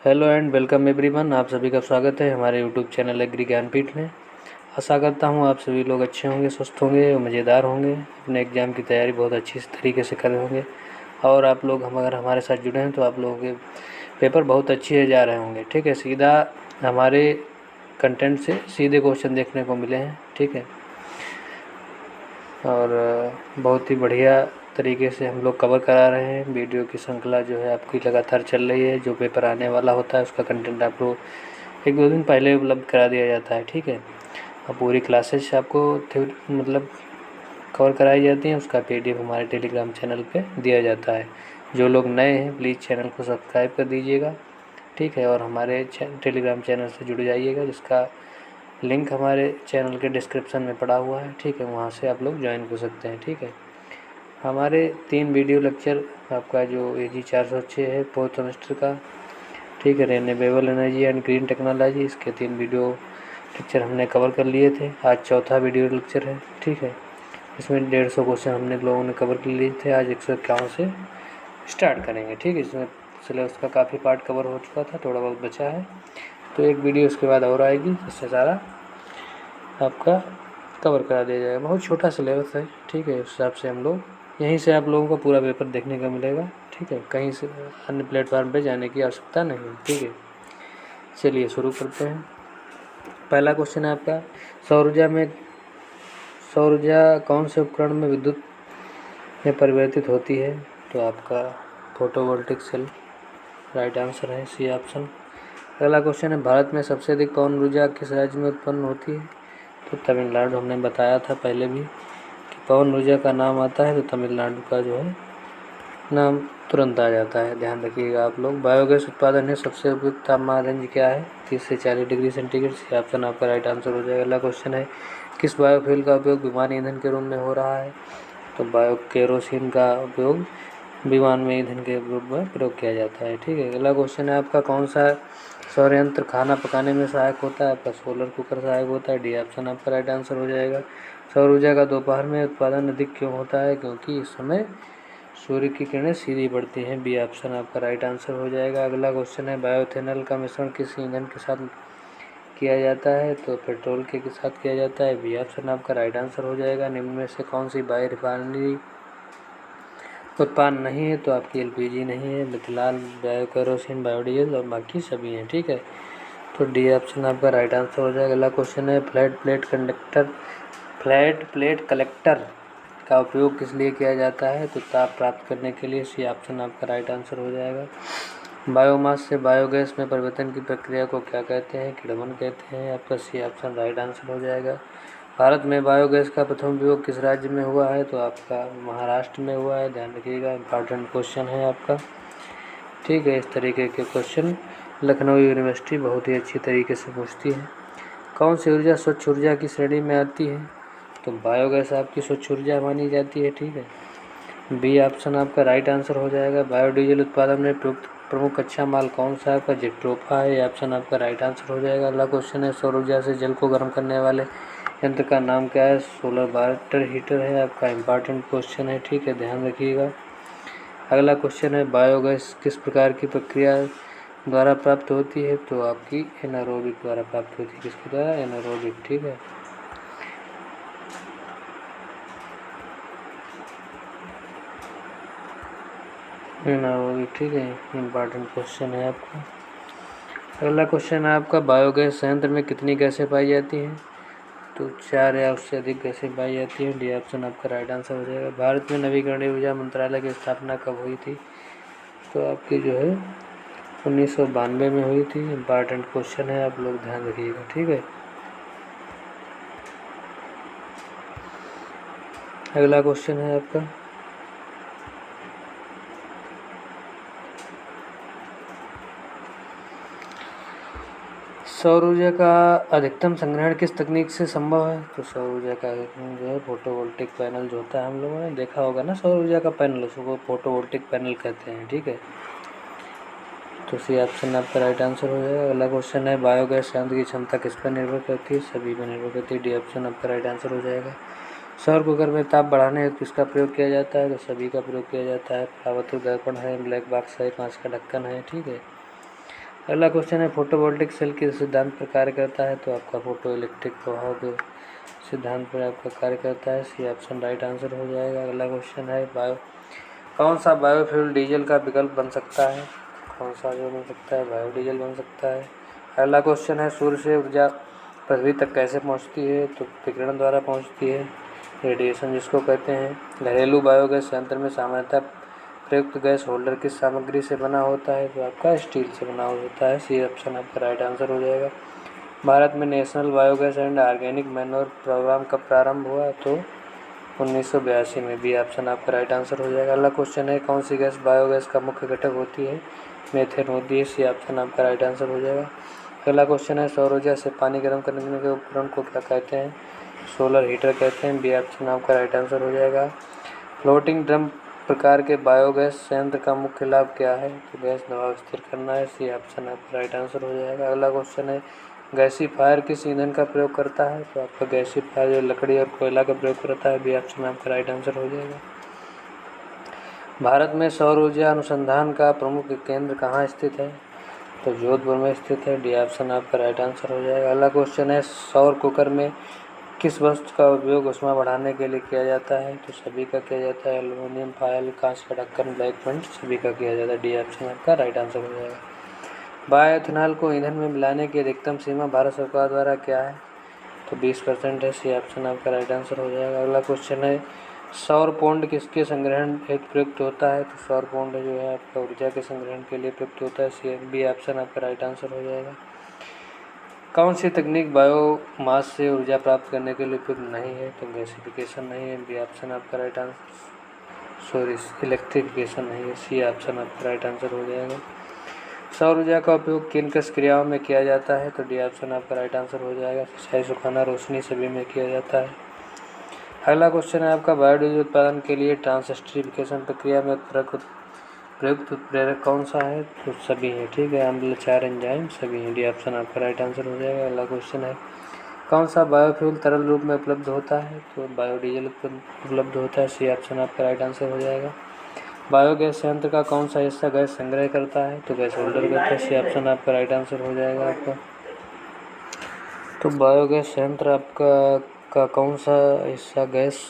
Hello and welcome everyone. आप सभी का स्वागत है हमारे यूट्यूब चैनल एग्री ज्ञानपीठ में। आशा करता हूँ आप सभी लोग अच्छे होंगे, स्वस्थ होंगे और मज़ेदार होंगे, अपने एग्ज़ाम की तैयारी बहुत अच्छी तरीके से कर रहे होंगे। और आप लोग अगर हमारे साथ जुड़े हैं तो आप लोगों के पेपर बहुत अच्छे जा रहे होंगे। ठीक है, सीधा हमारे कंटेंट से सीधे क्वेश्चन देखने को मिले हैं। ठीक है, और बहुत ही बढ़िया तरीके से हम लोग कवर करा रहे हैं। वीडियो की श्रृंखला जो है आपकी लगातार चल रही है। जो पेपर आने वाला होता है उसका कंटेंट आपको 1-2 दिन पहले उपलब्ध करा दिया जाता है। ठीक है, और पूरी क्लासेस आपको मतलब कवर कराई जाती हैं। उसका PDF हमारे टेलीग्राम चैनल पे दिया जाता है। जो लोग नए हैं प्लीज़ चैनल को सब्सक्राइब कर दीजिएगा। ठीक है, और हमारे टेलीग्राम चैनल से जुड़ जाइएगा, जिसका लिंक हमारे चैनल के डिस्क्रिप्शन में पड़ा हुआ है। ठीक है, वहाँ से आप लोग ज्वाइन कर सकते हैं। ठीक है, हमारे 3 वीडियो लेक्चर आपका जो AG 406 है 4th सेमेस्टर का, ठीक है, renewable energy and green technology, इसके 3 वीडियो लेक्चर हमने कवर कर लिए थे। आज चौथा वीडियो लेक्चर है। ठीक है, इसमें 150 क्वेश्चन हमने लोगों ने कवर कर लिए थे। आज 151 से स्टार्ट करेंगे। ठीक है, इसमें सिलेबस का काफ़ी पार्ट कवर हो चुका था, थोड़ा बहुत बचा है, तो एक वीडियो उसके बाद और आएगी, जिससे सारा आपका कवर करा दिया जाएगा। बहुत छोटा सिलेबस है। ठीक है, उस हिसाब से हम लोग यहीं से आप लोगों को पूरा पेपर देखने का मिलेगा। ठीक है, कहीं से अन्य प्लेटफार्म पे जाने की आवश्यकता नहीं है। ठीक है, चलिए शुरू करते हैं। पहला क्वेश्चन है आपका, सौर ऊर्जा कौन से उपकरण में विद्युत में परिवर्तित होती है? तो आपका फोटोवोल्टिक सेल राइट आंसर है, सी ऑप्शन। अगला क्वेश्चन है, भारत में सबसे अधिक पवन ऊर्जा किस राज्य में उत्पन्न होती है? तो तमिलनाडु। हमने बताया था पहले भी कि पवन ऊर्जा का नाम आता है तो तमिलनाडु का जो है नाम तुरंत आ जाता है, ध्यान रखिएगा आप लोग। बायोगैस उत्पादन में सबसे उपयुक्त तापमान रेंज क्या है? 30 से 40 डिग्री सेंटीग्रेड। सी ऑप्शन आपका राइट आंसर हो जाएगा। अगला क्वेश्चन है, किस बायोफ्यूल का उपयोग विमान ईंधन के रूप में हो रहा है? तो बायोकेरोसिन का उपयोग विमान में ईंधन के रूप में प्रयोग किया जाता है। ठीक है, अगला क्वेश्चन है आपका, कौन सा सौर यंत्र खाना पकाने में सहायक होता है? आपका सोलर कुकर सहायक होता है। डी ऑप्शन आपका राइट आंसर हो जाएगा। सौर ऊर्जा का दोपहर में उत्पादन अधिक क्यों होता है? क्योंकि इस समय सूर्य की किरणें सीधी पड़ती हैं। बी ऑप्शन आपका राइट आंसर हो जाएगा। अगला क्वेश्चन है, बायोइथेनॉल का मिश्रण किस ईंधन के साथ किया जाता है? तो पेट्रोल के साथ किया जाता है। बी ऑप्शन आपका राइट आंसर हो जाएगा। निम्न में से कौन सी बायो रिफाइनरी उत्पादन नहीं है? तो आपकी LPG नहीं है, मिथिलाल, बायोकेरोसिन, बायोडीजल और बाकी सभी हैं। ठीक है, तो डी ऑप्शन आपका राइट आंसर हो जाएगा। अगला क्वेश्चन है, फ्लैट प्लेट कलेक्टर का उपयोग किस लिए किया जाता है? तो ताप प्राप्त करने के लिए। सी ऑप्शन आपका राइट आंसर हो जाएगा। बायोमास से बायोगैस में परिवर्तन की प्रक्रिया को क्या कहते हैं? किण्वन कहते हैं। आपका सी ऑप्शन राइट आंसर हो जाएगा। भारत में बायोगैस का प्रथम उपयोग किस राज्य में हुआ है? तो आपका महाराष्ट्र में हुआ है, ध्यान रखिएगा, इंपॉर्टेंट क्वेश्चन है आपका। ठीक है, इस तरीके के क्वेश्चन लखनऊ यूनिवर्सिटी बहुत ही अच्छी तरीके से पूछती है। कौन सी ऊर्जा स्वच्छ ऊर्जा की श्रेणी में आती है? तो बायोगैस आपकी स्वच्छ ऊर्जा मानी जाती है। ठीक है, बी ऑप्शन आपका राइट आंसर हो जाएगा। बायोडीजल उत्पादन में प्रयुक्त प्रमुख कच्चा माल कौन सा? आपका जेट्रोफा है। ऑप्शन आपका राइट आंसर हो जाएगा। अगला क्वेश्चन है, सौर ऊर्जा से जल को गर्म करने वाले यंत्र का नाम क्या है? सोलर वाटर हीटर है आपका, इंपॉर्टेंट क्वेश्चन है। ठीक है, ध्यान रखिएगा। अगला क्वेश्चन है, बायोगैस किस प्रकार की प्रक्रिया द्वारा प्राप्त होती है? तो आपकी एनारोबिक द्वारा प्राप्त होती है। किसके द्वारा? एनारोबिक। ठीक है, एनारोबिक। ठीक है, इंपॉर्टेंट क्वेश्चन है आपका। अगला क्वेश्चन है आपका, बायोगैस संयंत्र में कितनी गैसें पाई जाती हैं? तो 4 या उससे अधिक गैसें पाई जाती हैं। डी ऑप्शन आपका राइट आंसर हो जाएगा। भारत में नवीकरणीय ऊर्जा मंत्रालय की स्थापना कब हुई थी? तो आपकी जो है 1992 में हुई थी। इंपॉर्टेंट क्वेश्चन है, आप लोग ध्यान रखिएगा। ठीक है, अगला क्वेश्चन है आपका, सौर ऊर्जा का अधिकतम संग्रहण किस तकनीक से संभव है? तो सौर ऊर्जा का जो है फोटोवोल्टिक पैनल जो होता है, हम लोगों ने देखा होगा ना, सौर ऊर्जा का पैनल, उसको फोटोवोल्टिक पैनल कहते हैं। ठीक है, तो सी ऑप्शन आपका राइट आंसर हो जाएगा। अगला क्वेश्चन है, बायोगैस संयंत्र की क्षमता किस पर निर्भर करती है? सभी पर निर्भर करती है। डी ऑप्शन आपका राइट आंसर हो जाएगा। सौर कुकर में ताप बढ़ाने हेतु किसका प्रयोग किया जाता है? तो सभी का प्रयोग किया जाता है। परावर्तक दर्पण है, ब्लैक बॉक्स है, कांच का ढक्कन है। ठीक है, अगला क्वेश्चन है फोटोवोल्टिक सेल किस सिद्धांत पर कार्य करता है, तो आपका फोटो इलेक्ट्रिक प्रभाव के सिद्धांत पर आपका कार्य करता है, सी ऑप्शन राइट आंसर हो जाएगा। अगला क्वेश्चन है कौन सा बायोफ्यूल डीजल का विकल्प बन सकता है, कौन सा जो बन सकता है, बायोडीजल बन सकता है। अगला क्वेश्चन है सूर्य से ऊर्जा पृथ्वी तक कैसे पहुंचती है, तो विकिरण द्वारा पहुंचती है, रेडिएशन जिसको कहते हैं। घरेलू बायोगैस यंत्र में सामान्यतः प्रयुक्त गैस होल्डर किस सामग्री से बना होता है, तो आपका स्टील से बना होता है, सी ऑप्शन आपका राइट आंसर हो जाएगा। भारत में national biogas and organic manure programme कब प्रारंभ हुआ, तो 1982 में, बी ऑप्शन आपका राइट आंसर हो जाएगा। अगला क्वेश्चन है कौन सी गैस बायोगैस का मुख्य घटक होती है, मेथेन होती है, सी ऑप्शन आपका राइट आंसर हो जाएगा। अगला क्वेश्चन है सौर ऊर्जा से पानी गर्म करने के उपकरण को क्या कहते हैं, सोलर हीटर कहते हैं, बी ऑप्शन आपका राइट आंसर हो जाएगा। फ्लोटिंग ड्रम प्रकार के बायोगैस संयंत्र का मुख्य लाभ क्या है, तो गैस दबाव स्थिर करना है, सी ऑप्शन आपका राइट आंसर हो जाएगा। अगला क्वेश्चन है गैसीफायर किस ईंधन का प्रयोग करता है, तो आपका गैसीफायर जो लकड़ी और कोयला का प्रयोग करता है, बी ऑप्शन आपका राइट आंसर हो जाएगा। भारत में सौर ऊर्जा अनुसंधान का प्रमुख केंद्र कहाँ स्थित है, तो जोधपुर में स्थित है, डी ऑप्शन आपका राइट आंसर हो जाएगा। अगला क्वेश्चन है सौर कुकर में किस वस्तु का उपयोग ऊष्मा बढ़ाने के लिए किया जाता है, तो सभी का किया जाता है, एल्युमिनियम फॉयल, कांच का ढक्कन, ब्लैक पेंट, सभी का किया जाता है, डी ऑप्शन आपका राइट आंसर हो जाएगा। बायोएथेनॉल को ईंधन में मिलाने की अधिकतम सीमा भारत सरकार द्वारा क्या है, तो 20% है, सी ऑप्शन आपका राइट आंसर हो जाएगा। अगला क्वेश्चन है सौर पौंड किसके संग्रहण हेतु प्रयुक्त होता है, तो सौर पौंड जो है आपका ऊर्जा के संग्रहण के लिए प्रयुक्त होता है, सी बी ऑप्शन आपका राइट आंसर हो जाएगा। कौन सी तकनीक बायोमास से ऊर्जा प्राप्त करने के लिए उपयुक्त नहीं है, तो गैसिफिकेशन नहीं है, बी ऑप्शन आपका राइट आंसर, इलेक्ट्रिफिकेशन नहीं है, सी ऑप्शन आपका राइट आंसर हो जाएगा। सौर ऊर्जा का उपयोग किन किस क्रियाओं में किया जाता है, तो डी ऑप्शन आपका राइट आंसर हो जाएगा, सिंचाई, सुखाना, रोशनी सभी में किया जाता है। अगला क्वेश्चन है आपका बायोडीजल उत्पादन के लिए ट्रांसएस्टरीफिकेशन प्रक्रिया में प्रयुक्त उत्प्रेरक कौन सा है, तो सभी हैं, ठीक है, अम्ल, क्षार, एंजाइम सभी हैं, डी ऑप्शन आपका राइट आंसर हो जाएगा। अगला क्वेश्चन है कौन सा बायोफ्यूल तरल रूप में उपलब्ध होता है, तो बायोडीजल उपलब्ध होता है, सी ऑप्शन आपका राइट आंसर हो जाएगा। बायोगैस संयंत्र का कौन सा हिस्सा गैस संग्रह करता है, तो गैस होल्डर करता है, सी ऑप्शन आपका राइट आंसर हो जाएगा आपका। तो बायोगैस संयंत्र आपका कौन सा हिस्सा गैस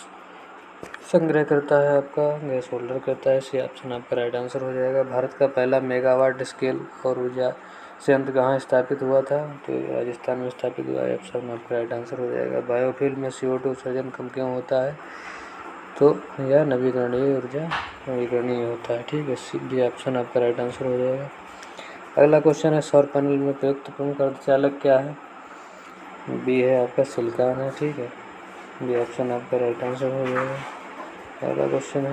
संग्रह करता है, आपका गैस होल्डर करता है, सी ऑप्शन आपका राइट आंसर हो जाएगा। भारत का पहला मेगावाट स्केल और ऊर्जा संयंत्र कहाँ स्थापित हुआ था, तो राजस्थान में स्थापित हुआ है, ऑप्शन आपका राइट आंसर हो जाएगा। बायोफ्यूल में CO2 उत्सर्जन कम क्यों होता है, तो यह नवीकरणीय ऊर्जा नवीकरणीय होता है, ठीक है, सी डी ऑप्शन आपका राइट आंसर हो जाएगा। अगला क्वेश्चन है सौर पैनल में प्रयुक्त प्रमुख अर्धचालक क्या है, बी है आपका सिलिकॉन है, ठीक है, बी ऑप्शन आपका राइट आंसर हो जाएगा। अगला क्वेश्चन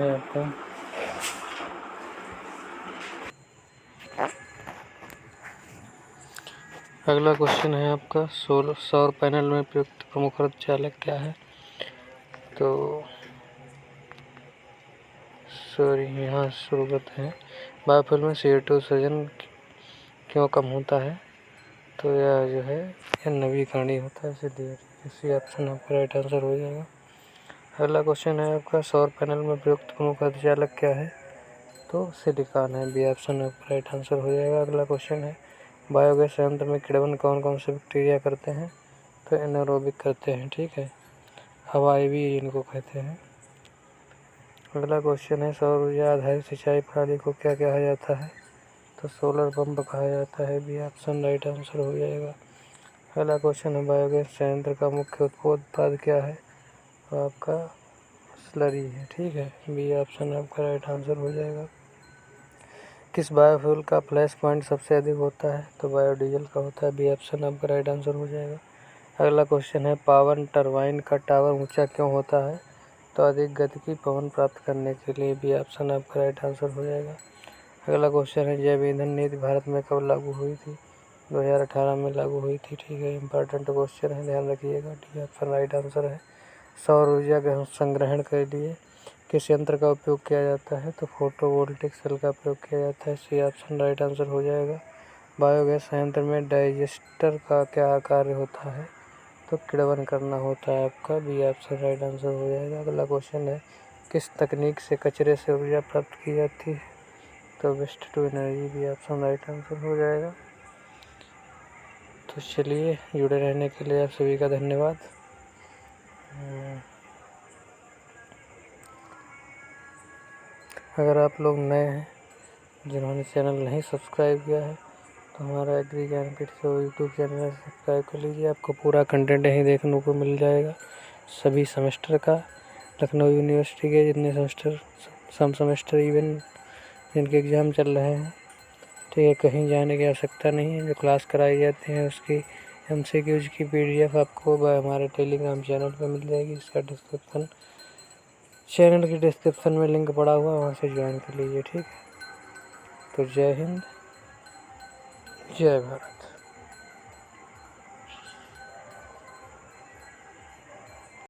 है आपका सौर पैनल में प्रयुक्त प्रमुख अर्धचालक क्या है, तो यहाँ शुरू करते हैं। बायोफ्यूल में CO2 उत्सर्जन क्यों कम होता है, तो यह जो है यह नवीकरणीय होता है, इसलिए इसी ऑप्शन आपका राइट आंसर हो जाएगा। अगला क्वेश्चन है आपका सौर पैनल में प्रयुक्त प्रमुख अर्धचालक क्या है, तो सिलिकॉन है, बी ऑप्शन आपका राइट आंसर हो जाएगा। अगला क्वेश्चन है बायोगैस संयंत्र में किण्वन कौन कौन से बैक्टीरिया करते हैं, तो एनारोबिक करते हैं, ठीक है, हवाई भी इनको कहते हैं। अगला क्वेश्चन है सौर ऊर्जा आधारित सिंचाई प्रणाली को क्या कहा जाता है, तो सोलर पंप कहा जाता है, बी ऑप्शन राइट आंसर हो जाएगा। अगला क्वेश्चन है बायोगैस संयंत्र का मुख्य उत्पाद क्या है, तो आपका स्लरी है, ठीक है, बी ऑप्शन आपका राइट आंसर हो जाएगा। किस बायोफ्यूल का फ्लैश पॉइंट सबसे अधिक होता है, तो बायोडीजल का होता है, बी ऑप्शन आपका राइट आंसर हो जाएगा। अगला क्वेश्चन है पवन टरबाइन का टावर ऊंचा क्यों होता है, तो अधिक गति की पवन प्राप्त करने के लिए, बी ऑप्शन आपका राइट आंसर हो जाएगा। अगला क्वेश्चन है जैव ईंधन नीति भारत में कब लागू हुई थी, 2018 में लागू हुई थी, ठीक है, इंपॉर्टेंट क्वेश्चन है, ध्यान रखिएगा, डी ऑप्शन राइट आंसर है। सौर ऊर्जा संग्रहण के लिए किस यंत्र का उपयोग किया जाता है, तो फोटोवोल्टिक सेल का प्रयोग किया जाता है, सी ऑप्शन राइट आंसर हो जाएगा। बायोगैस संयंत्र में डाइजेस्टर का क्या कार्य होता है, तो किण्वन करना होता है आपका, बी ऑप्शन राइट आंसर हो जाएगा। अगला क्वेश्चन है किस तकनीक से कचरे से ऊर्जा प्राप्त की जाती है, तो waste to energy, B option right answer हो जाएगा। तो चलिए, जुड़े रहने के लिए आप सभी का धन्यवाद। अगर आप लोग नए हैं, जिन्होंने चैनल नहीं सब्सक्राइब किया है, तो हमारा एग्री ज्ञानपीठ से यूट्यूब चैनल सब्सक्राइब कर लीजिए। आपको पूरा कंटेंट यहीं देखने को मिल जाएगा, सभी सेमेस्टर का, लखनऊ यूनिवर्सिटी के जितने सेमेस्टर, सम सेमेस्टर इवन जिनके एग्ज़ाम चल रहे हैं। ठीक है, कहीं जाने की आवश्यकता नहीं है। जो क्लास कराई जाती है उसकी MCQs की PDF आपको हमारे टेलीग्राम चैनल पर मिल जाएगी। इसका डिस्क्रिप्शन, चैनल की डिस्क्रिप्शन में लिंक पड़ा हुआ है, वहाँ से ज्वाइन कर लीजिए। ठीक है, तो जय हिंद, जय भारत।